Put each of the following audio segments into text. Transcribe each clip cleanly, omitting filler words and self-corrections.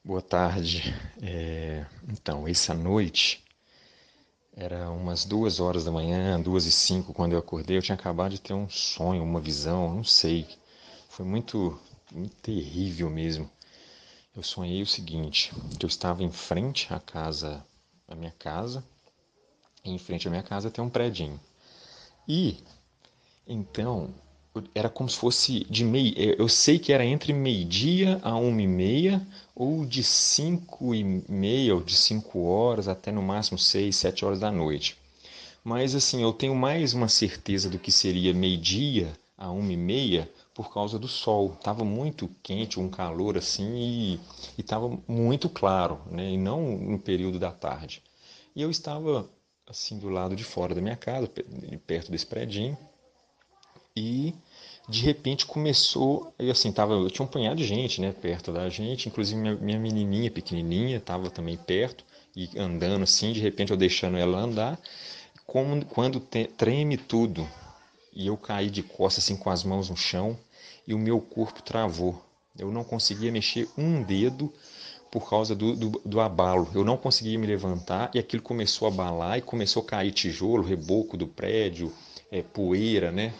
Boa tarde. Então, essa noite era umas 2 horas da manhã, 2h05, quando eu acordei. Eu tinha acabado de ter um sonho, uma visão, não sei. Foi muito terrível mesmo. Eu sonhei o seguinte, que eu estava em frente à minha casa, e em frente à minha casa tem um predinho. E então, era como se fosse de meio. Eu sei que era entre meio-dia a 1h30, ou de 5h30, ou de 5 horas até no máximo 6, 7 horas da noite. Mas assim, eu tenho mais uma certeza do que seria meio-dia a 1h30 por causa do sol. Tava muito quente, um calor assim, e tava muito claro, né? E não no período da tarde. E eu estava assim do lado de fora da minha casa, perto desse predinho, e de repente começou, e assim, eu tinha um punhado de gente, né, perto da gente, inclusive minha menininha pequenininha estava também perto, e andando assim, de repente eu deixando ela andar, como quando treme tudo, e eu caí de costas assim com as mãos no chão, e o meu corpo travou. Eu não conseguia mexer um dedo por causa do abalo. Eu não conseguia me levantar, e aquilo começou a abalar, e começou a cair tijolo, reboco do prédio, poeira, né?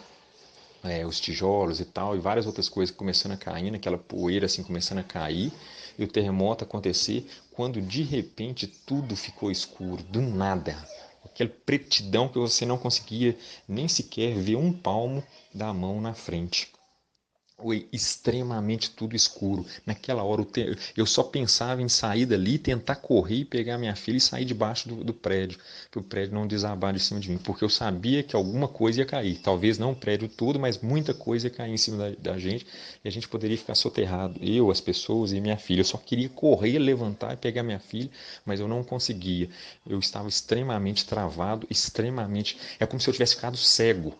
Os tijolos e tal, e várias outras coisas começando a cair, aquela poeira assim começando a cair, e o terremoto acontecer, quando de repente tudo ficou escuro, do nada. Aquela pretidão que você não conseguia nem sequer ver um palmo da mão na frente. Foi extremamente tudo escuro. Naquela hora eu só pensava em sair dali, tentar correr e pegar minha filha e sair debaixo do prédio, para o prédio não desabar de cima de mim, porque eu sabia que alguma coisa ia cair. Talvez não o prédio todo, mas muita coisa ia cair em cima da gente, e a gente poderia ficar soterrado. Eu, as pessoas e minha filha. Eu só queria correr, levantar e pegar minha filha, mas eu não conseguia. Eu estava extremamente travado, extremamente. É como se eu tivesse ficado cego.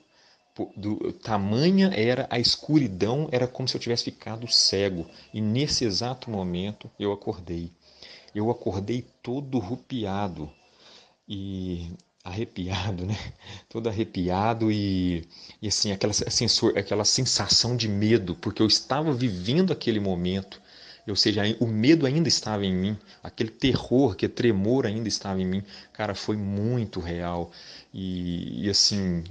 Tamanha era a escuridão, era como se eu tivesse ficado cego. E nesse exato momento eu acordei. Eu acordei todo arrepiado e arrepiado, né? Todo arrepiado e assim aquela sensação de medo, porque eu estava vivendo aquele momento. Ou seja, o medo ainda estava em mim, aquele terror, aquele tremor ainda estava em mim. Cara, foi muito real. E assim,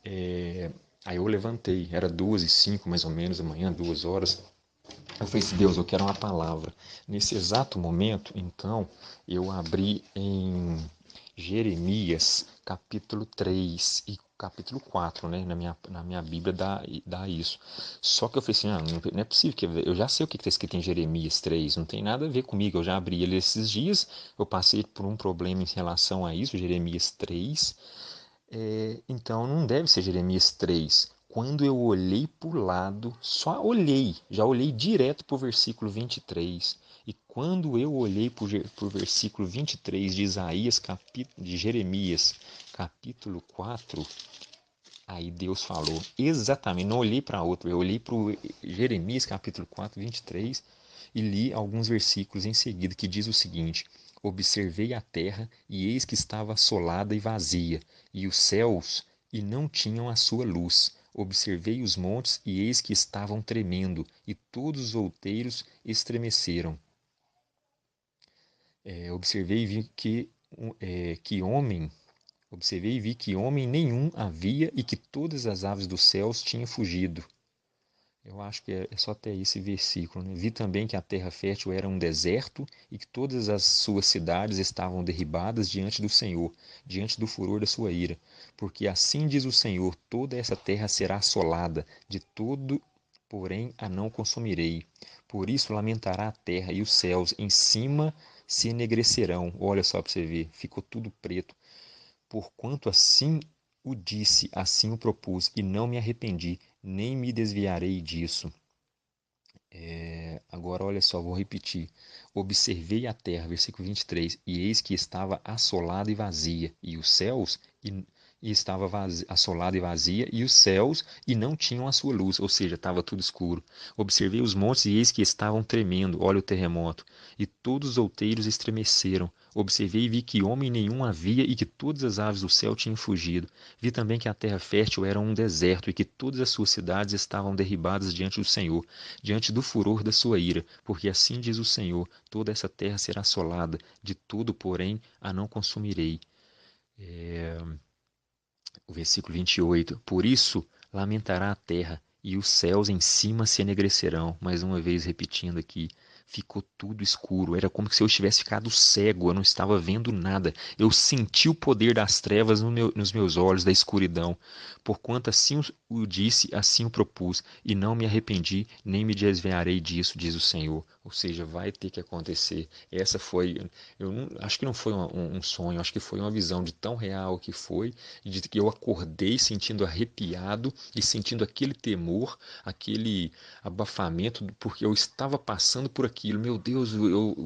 é, aí eu levantei, era 2h05 mais ou menos da manhã, 2 horas. Eu falei assim, Deus, eu quero uma palavra. Nesse exato momento, então, eu abri em Jeremias, capítulo 3 e capítulo 4, né? Na minha Bíblia dá isso. Só que eu falei assim, não é possível, que eu já sei o que está escrito em Jeremias 3, não tem nada a ver comigo. Eu já abri ele esses dias, eu passei por um problema em relação a isso, Jeremias 3. Então não deve ser Jeremias 3. Quando eu olhei para o lado, só olhei, já olhei direto para o versículo 23. E quando eu olhei para o versículo 23 de de Jeremias, capítulo 4, aí Deus falou exatamente, não olhei para outro, eu olhei para o Jeremias, capítulo 4, 23, e li alguns versículos em seguida que diz o seguinte: Observei a terra, e eis que estava assolada e vazia, e os céus, e não tinham a sua luz. Observei os montes, e eis que estavam tremendo, e todos os outeiros estremeceram. Observei e vi que homem Observei e vi que homem nenhum havia, e que todas as aves dos céus tinham fugido. Eu acho que é só até esse versículo, né? Vi também que a terra fértil era um deserto, e que todas as suas cidades estavam derribadas diante do Senhor, diante do furor da sua ira. Porque assim diz o Senhor: toda essa terra será assolada, de todo, porém a não consumirei. Por isso lamentará a terra, e os céus em cima se enegrecerão. Olha só para você ver, ficou tudo preto. Porquanto assim o disse, assim o propus, e não me arrependi, nem me desviarei disso. Agora, olha só, vou repetir. Observei a terra, versículo 23, e eis que estava assolada e vazia, e os céus, e estava assolada e vazia, e os céus e não tinham a sua luz, ou seja, estava tudo escuro. Observei os montes e eis que estavam tremendo, olha o terremoto, e todos os outeiros estremeceram. Observei e vi que homem nenhum havia e que todas as aves do céu tinham fugido. Vi também que a terra fértil era um deserto e que todas as suas cidades estavam derribadas diante do Senhor, diante do furor da sua ira, porque assim diz o Senhor: toda essa terra será assolada, de tudo, porém, a não consumirei. O versículo 28. Por isso lamentará a terra, e os céus em cima se enegrecerão. Mais uma vez repetindo aqui. Ficou tudo escuro. Era como se eu tivesse ficado cego. Eu não estava vendo nada. Eu senti o poder das trevas nos meus olhos, da escuridão. Porquanto assim o disse, assim o propus, e não me arrependi, nem me desviarei disso, diz o Senhor. Ou seja, vai ter que acontecer. Essa foi, acho que não foi um sonho, acho que foi uma visão de tão real que foi, de que eu acordei sentindo arrepiado e sentindo aquele temor, aquele abafamento, porque eu estava passando por aquilo. Meu Deus,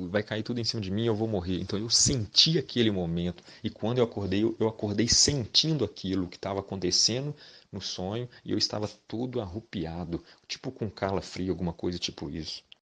vai cair tudo em cima de mim, eu vou morrer. Então eu senti aquele momento e quando eu acordei, eu acordei sentindo aquilo que estava acontecendo no sonho e eu estava todo arrupiado, tipo com calafrio, alguma coisa tipo isso.